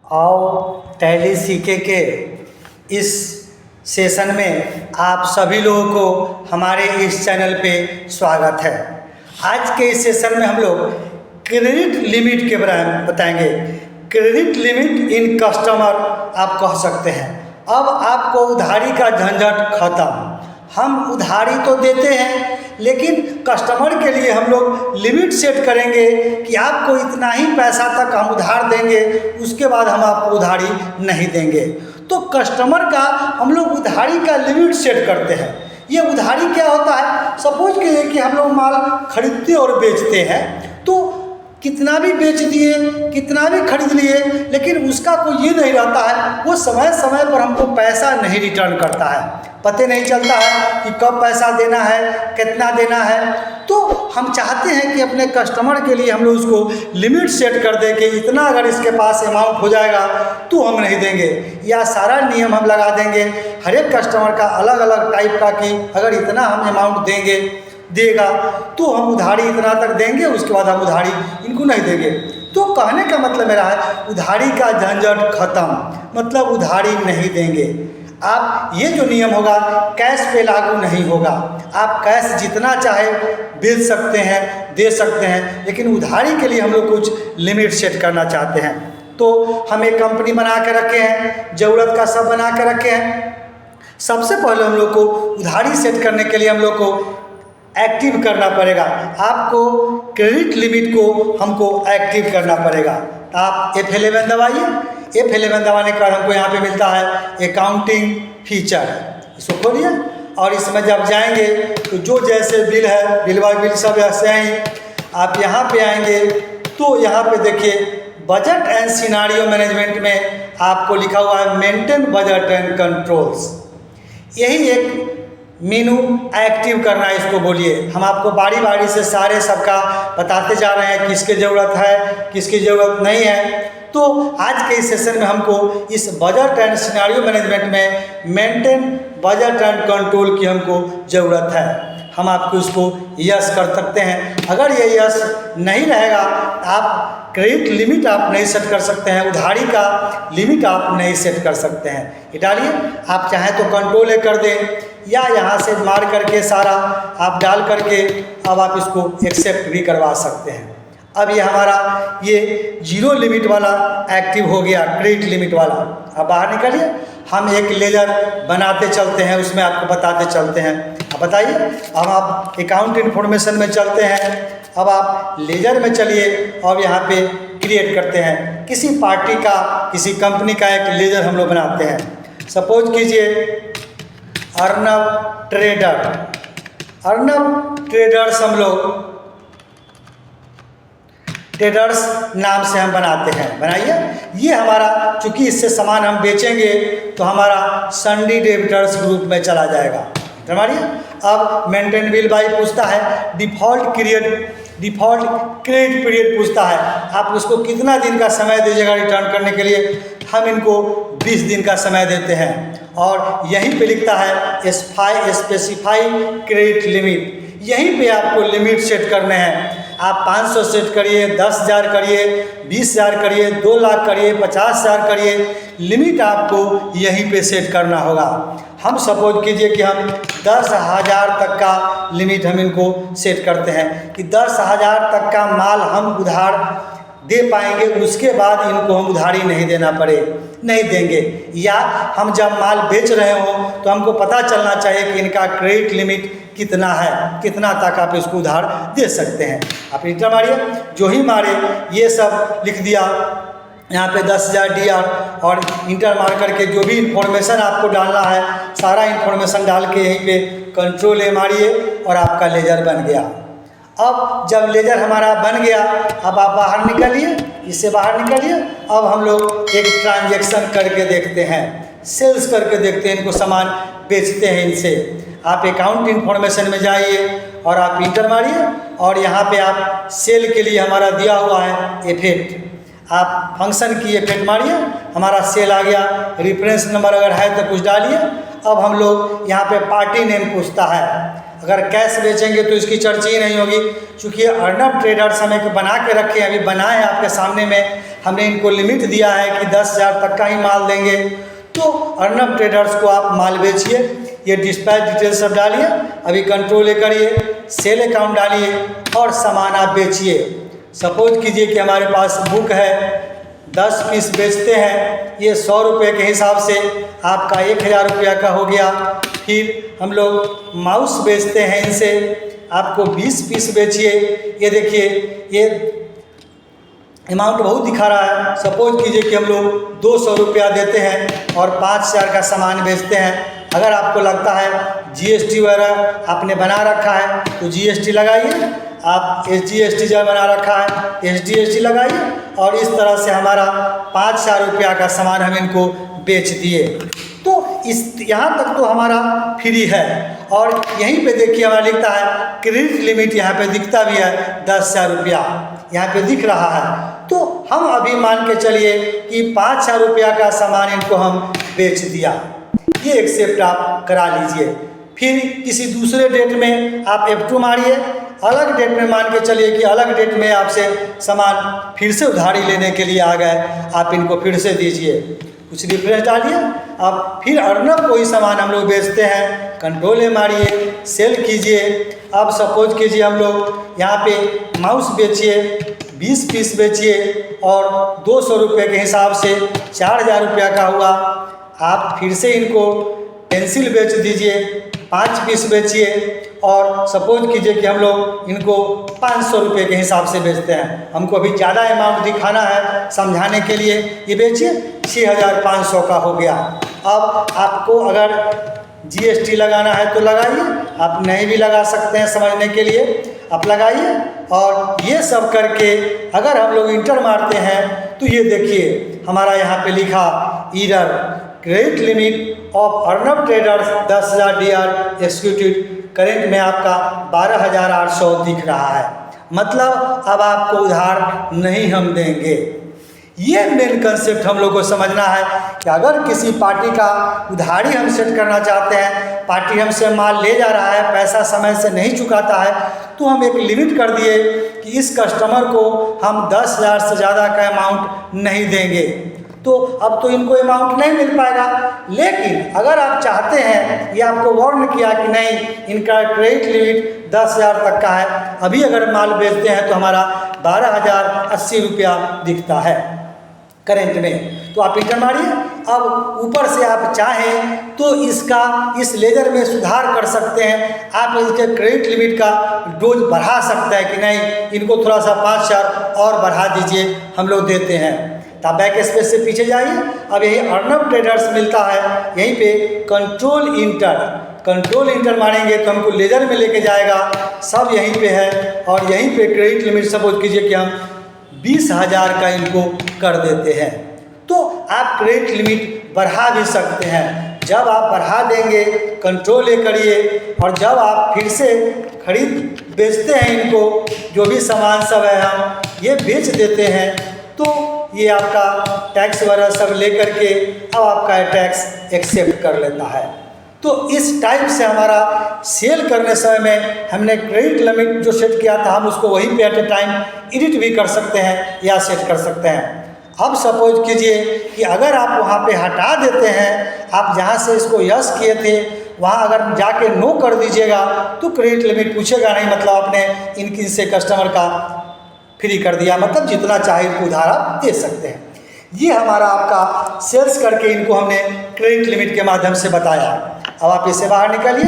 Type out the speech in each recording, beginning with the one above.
आओ टैली सीखे के इस सेशन में आप सभी लोगों को हमारे इस चैनल पे स्वागत है। आज के इस सेशन में हम लोग क्रेडिट लिमिट के बारे में बताएंगे। क्रेडिट लिमिट इन कस्टमर आप कह सकते हैं। अब आपको उधारी का झंझट खत्म। हम उधारी तो देते हैं लेकिन कस्टमर के लिए हम लोग लिमिट सेट करेंगे कि आपको इतना ही पैसा तक हम उधार देंगे, उसके बाद हम आपको उधारी नहीं देंगे। तो कस्टमर का हम लोग उधारी का लिमिट सेट करते हैं। ये उधारी क्या होता है? सपोज कीजिए कि हम लोग माल खरीदते और बेचते हैं, तो कितना भी बेच दिए, कितना भी खरीद लिए, लेकिन उसका कोई ये नहीं रहता है, वो समय समय पर हमको पैसा नहीं रिटर्न करता है। पता नहीं चलता है कि कब पैसा देना है, कितना देना है। तो हम चाहते हैं कि अपने कस्टमर के लिए हम लोग उसको लिमिट सेट कर दें कि इतना अगर इसके पास अमाउंट हो जाएगा तो हम नहीं देंगे, या सारा नियम हम लगा देंगे हर एक कस्टमर का अलग अलग टाइप का कि अगर इतना हम अमाउंट देगा तो हम उधारी इतना तक देंगे, उसके बाद हम उधारी इनको नहीं देंगे। तो कहने का मतलब मेरा है उधारी का झंझट खत्म, मतलब उधारी नहीं देंगे। आप ये जो नियम होगा कैश पे लागू नहीं होगा। आप कैश जितना चाहे बेच सकते हैं, दे सकते हैं, लेकिन उधारी के लिए हम लोग कुछ लिमिट सेट करना चाहते हैं। तो हम एक कंपनी बना के रखे हैं, ज़रूरत का सब बना के रखे हैं। सबसे पहले हम लोग को उधारी सेट करने के लिए हम लोग को एक्टिव करना पड़ेगा। आपको क्रेडिट लिमिट को हमको एक्टिव करना पड़ेगा। तो आप F11 दबाइए। F11 दबाने के बाद हमको यहाँ पे मिलता है अकाउंटिंग फीचर। इसको खोलिए और इसमें जब जाएंगे तो जो जैसे बिल है, बिल बाय बिल सब ऐसे हैं। आप यहाँ पे आएंगे तो यहाँ पे देखिए बजट एंड सिनारियो मैनेजमेंट में आपको लिखा हुआ है मेंटेन बजट एंड कंट्रोल्स। यही एक मेनू एक्टिव करना है, इसको बोलिए। हम आपको बारी बारी से सारे सबका बताते जा रहे हैं किसकी ज़रूरत है, किसकी ज़रूरत नहीं है। तो आज के इस सेशन में हमको इस बजट एंड सिनेरियो मैनेजमेंट में मेंटेन बजट एंड कंट्रोल की हमको ज़रूरत है। हम आपको इसको यस कर सकते हैं। अगर ये यस नहीं रहेगा आप क्रेडिट लिमिट आप नहीं सेट कर सकते हैं, उधारी का लिमिट आप नहीं सेट कर सकते हैं। ये डालिए। आप चाहें तो कंट्रोल ए कर दें या यहाँ से मार करके सारा आप डाल करके अब आप इसको एक्सेप्ट भी करवा सकते हैं। अब ये हमारा ये जीरो लिमिट वाला एक्टिव हो गया, क्रेडिट लिमिट वाला। अब बाहर निकलिए। हम एक लेजर बनाते चलते हैं, उसमें आपको बताते चलते हैं। अब बताइए। अब आप अकाउंट इन्फॉर्मेशन में चलते हैं। अब आप लेजर में चलिए और यहाँ पे क्रिएट करते हैं किसी पार्टी का, किसी कंपनी का एक लेजर हम लोग बनाते हैं। सपोज कीजिए अर्नब ट्रेडर्स हम लोग ट्रेडर्स नाम से हम बनाते हैं। बनाइए। ये हमारा चूंकि इससे सामान हम बेचेंगे तो हमारा संडी डेबिटर्स ग्रुप में चला जाएगा। हमारी अब मेंटेन बिल बाई पूछता है, डिफ़ॉल्ट क्रेडिट पीरियड पूछता है, आप उसको कितना दिन का समय दीजिएगा रिटर्न करने के लिए। हम इनको 20 दिन का समय देते हैं। और यहीं पे लिखता है स्पेसिफाई क्रेडिट लिमिट। यहीं पे आपको लिमिट सेट करने हैं। आप 500 सेट करिए, 10,000 करिए, 20,000 करिए, 2 लाख करिए, 50,000 करिए, लिमिट आपको यहीं पे सेट करना होगा। हम सपोज कीजिए कि हम 10,000 तक का लिमिट हम इनको सेट करते हैं कि 10,000 तक का माल हम उधार दे पाएंगे, उसके बाद इनको हम उधारी नहीं देना पड़े, नहीं देंगे। या हम जब माल बेच रहे हों तो हमको पता चलना चाहिए कि इनका क्रेडिट लिमिट कितना है, कितना तक आप इसको उधार दे सकते हैं। आप इंटर मारिए। जो ही मारे ये सब लिख दिया यहाँ पे 10,000 DR और इंटर मार करके जो भी इंफॉर्मेशन आपको डालना है सारा इंफॉर्मेशन डाल के यहीं पे कंट्रोल ए मारिए और आपका लेजर बन गया। अब जब लेजर हमारा बन गया, अब आप बाहर निकलिए, इससे बाहर निकलिए। अब हम लोग एक ट्रांजैक्शन करके देखते हैं, सेल्स करके देखते हैं, इनको सामान बेचते हैं इनसे। आप अकाउंट इन्फॉर्मेशन में जाइए और आप इंटर मारिए और यहाँ पे आप सेल के लिए हमारा दिया हुआ है इफेक्ट। आप फंक्शन की इफेक्ट मारिए, हमारा सेल आ गया। रेफरेंस नंबर अगर है तो कुछ डालिए। अब हम लोग यहाँ पे पार्टी नेम पूछता है। अगर कैश बेचेंगे तो इसकी चर्चा ही नहीं होगी, क्योंकि अर्नब ट्रेडर्स हमें बना के रखे हैं, अभी बनाए आपके सामने में। हमने इनको लिमिट दिया है कि 10,000 तक का ही माल देंगे। तो अर्नब ट्रेडर्स को आप माल बेचिए, ये डिस्पैच डिटेल सब डालिए, अभी कंट्रोल ए करिए, सेल अकाउंट डालिए और सामान आप बेचिए। सपोज कीजिए कि हमारे पास बुक है, 10 पीस बेचते हैं, ये 100 रुपये के हिसाब से आपका 1,000 रुपया का हो गया। फिर हम लोग माउस बेचते हैं, इनसे आपको 20 पीस बेचिए। ये देखिए ये अमाउंट बहुत दिखा रहा है। सपोज कीजिए कि हम लोग 200 रुपया देते हैं और 5,000 का सामान बेचते हैं। अगर आपको लगता है GST वगैरह आपने बना रखा है तो GST लगाइए, आप SGST जो बना रखा है SDST लगाइए और इस तरह से हमारा 5,000 रुपया का सामान हम इनको बेच दिए। तो इस यहाँ तक तो हमारा फ्री है। और यहीं पे देखिए हमारा लिखता है क्रेडिट लिमिट, यहाँ पे दिखता भी है 10,000 रुपया यहाँ पे दिख रहा है। तो हम अभी मान के चलिए कि 5,000 रुपया का सामान इनको हम बेच दिया, ये एक्सेप्ट आप करा लीजिए। फिर किसी दूसरे डेट में आप F2 मारिए, अलग डेट में मान के चलिए कि अलग डेट में आपसे सामान फिर से उधारी लेने के लिए आ गए, आप इनको फिर से दीजिए, कुछ डिफरेंस डालिए। अब फिर अर्नब कोई सामान हम लोग बेचते हैं, कंट्रोल ए मारिए, सेल कीजिए। अब सपोज कीजिए हम लोग यहाँ पे माउस बेचिए, 20 पीस बेचिए और 200 रुपये के हिसाब से 4,000 रुपया का हुआ। आप फिर से इनको पेंसिल बेच दीजिए, 5 पीस बेचिए और सपोज कीजिए कि हम लोग इनको 500 रुपये के हिसाब से बेचते हैं। हमको अभी ज़्यादा अमाउंट दिखाना है समझाने के लिए, ये बेचिए 6,500 का हो गया। अब आपको अगर GST लगाना है तो लगाइए, आप नहीं भी लगा सकते हैं, समझने के लिए आप लगाइए। और ये सब करके अगर हम लोग इंटर मारते हैं तो ये देखिए हमारा यहाँ पे लिखा error, credit limit of Arnab traders 10,000 DR executed current में आपका 12,800 दिख रहा है। मतलब अब आपको उधार नहीं हम देंगे। ये मेन कंसेप्ट हम लोग को समझना है कि अगर किसी पार्टी का उधारी हम सेट करना चाहते हैं, पार्टी हमसे माल ले जा रहा है, पैसा समय से नहीं चुकाता है, तो हम एक लिमिट कर दिए कि इस कस्टमर को हम 10,000 से ज़्यादा का अमाउंट नहीं देंगे। तो अब तो इनको अमाउंट नहीं मिल पाएगा। लेकिन अगर आप चाहते हैं, ये आपको वार्न किया कि नहीं इनका क्रेडिट लिमिट 10,000 तक का है, अभी अगर माल बेचते हैं तो हमारा 12,080 रुपया दिखता है करेंट में, तो आप इंटर मारिए। अब ऊपर से आप चाहें तो इसका इस लेजर में सुधार कर सकते हैं, आप इसके क्रेडिट लिमिट का डोज बढ़ा सकते हैं कि नहीं इनको थोड़ा सा 5,000 और बढ़ा दीजिए, हम लोग देते हैं। तो आप बैक स्पेस से पीछे जाइए, अब यही अर्नब ट्रेडर्स मिलता है, यहीं पे कंट्रोल इंटर मारेंगे तो हमको लेजर में लेके जाएगा, सब यहीं पे है। और यहीं पे क्रेडिट लिमिट सपोज कीजिए कि हम 20,000 का इनको कर देते हैं। तो आप क्रेडिट लिमिट बढ़ा भी सकते हैं। जब आप बढ़ा देंगे कंट्रोल ए करिए, और जब आप फिर से खरीद बेचते हैं इनको, जो भी सामान सब है हम ये बेच देते हैं, तो ये आपका टैक्स वगैरह सब लेकर के अब आपका टैक्स एक्सेप्ट कर लेता है। तो इस टाइप से हमारा सेल करने समय में हमने क्रेडिट लिमिट जो सेट किया था, हम उसको वहीं पे एट ए टाइम एडिट भी कर सकते हैं या सेट कर सकते हैं। अब सपोज कीजिए कि अगर आप वहाँ पे हटा देते हैं, आप जहाँ से इसको यस किए थे वहाँ अगर जाके नो कर दीजिएगा तो क्रेडिट लिमिट पूछेगा नहीं, मतलब आपने इनसे कस्टमर का फ्री कर दिया, मतलब जितना चाहे इनको उधार आप दे सकते हैं। ये हमारा आपका सेल्स करके इनको हमने क्रेडिट लिमिट के माध्यम से बताया। अब आप इससे बाहर निकलिए,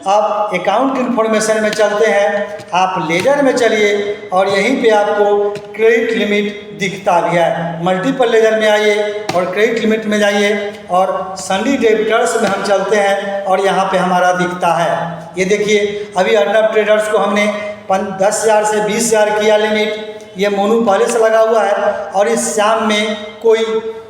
आप अकाउंट इन्फॉर्मेशन में चलते हैं, आप लेजर में चलिए और यहीं पे आपको क्रेडिट लिमिट दिखता भी है। मल्टीपल लेजर में आइए और क्रेडिट लिमिट में जाइए और सन्डी डेबिटर्स में हम चलते हैं और यहाँ पे हमारा दिखता है। ये देखिए अभी अर्नब ट्रेडर्स को हमने 10,000 से 20,000 किया लिमिट, ये मोनू पहले से लगा हुआ है और इस शाम में कोई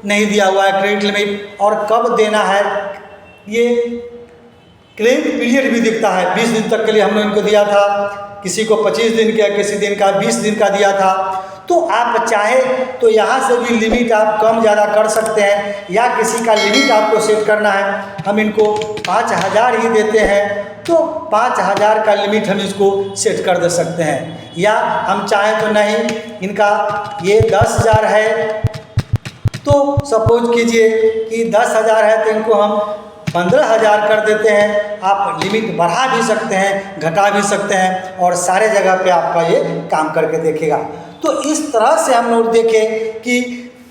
नहीं दिया हुआ है क्रेडिट लिमिट, और कब देना है ये क्रेडिट पीरियड भी दिखता है। 20 दिन तक के लिए हमने इनको दिया था, किसी को 25 दिन का, किसी दिन का 20 दिन का दिया था। तो आप चाहे तो यहाँ से भी लिमिट आप कम ज़्यादा कर सकते हैं, या किसी का लिमिट आपको सेट करना है, हम इनको 5,000 ही देते हैं तो 5,000 का लिमिट हम इसको सेट कर दे सकते हैं। या हम चाहें तो नहीं, इनका ये 10,000 है तो सपोज कीजिए कि 10,000 है तो इनको हम 15,000 कर देते हैं। आप लिमिट बढ़ा भी सकते हैं, घटा भी सकते हैं और सारे जगह पे आपका ये काम करके देखेगा। तो इस तरह से हम लोग देखें कि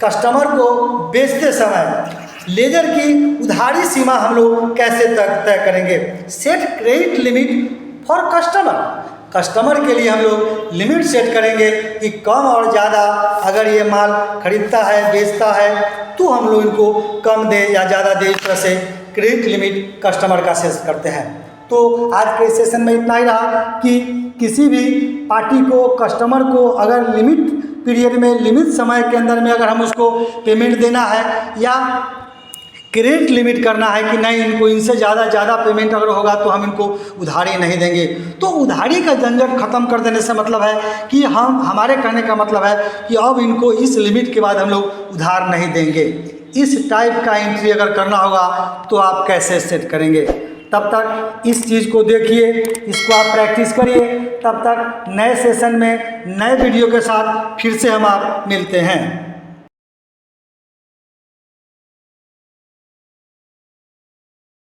कस्टमर को बेचते समय लेजर की उधारी सीमा हम लोग कैसे तय करेंगे। Set credit limit for customer के लिए हम लोग लिमिट सेट करेंगे कि कम और ज़्यादा अगर ये माल खरीदता है, बेचता है, तो हम लोग इनको कम दे या ज़्यादा दे, इस तरह से क्रेडिट लिमिट कस्टमर का सेट करते हैं। तो आज के सेशन में इतना ही रहा कि किसी भी पार्टी को, कस्टमर को अगर लिमिट पीरियड में, लिमिट समय के अंदर में अगर हम उसको पेमेंट देना है या क्रेडिट लिमिट करना है कि नहीं, इनको इनसे ज़्यादा पेमेंट अगर होगा तो हम इनको उधारी नहीं देंगे। तो उधारी का झंझट खत्म कर देने से मतलब है कि हमारे कहने का मतलब है कि अब इनको इस लिमिट के बाद हम लोग उधार नहीं देंगे। इस टाइप का एंट्री अगर करना होगा तो आप कैसे सेट करेंगे। तब तक इस चीज़ को देखिए, इसको आप प्रैक्टिस करिए। तब तक नए सेशन में नए वीडियो के साथ फिर से हम आप मिलते हैं।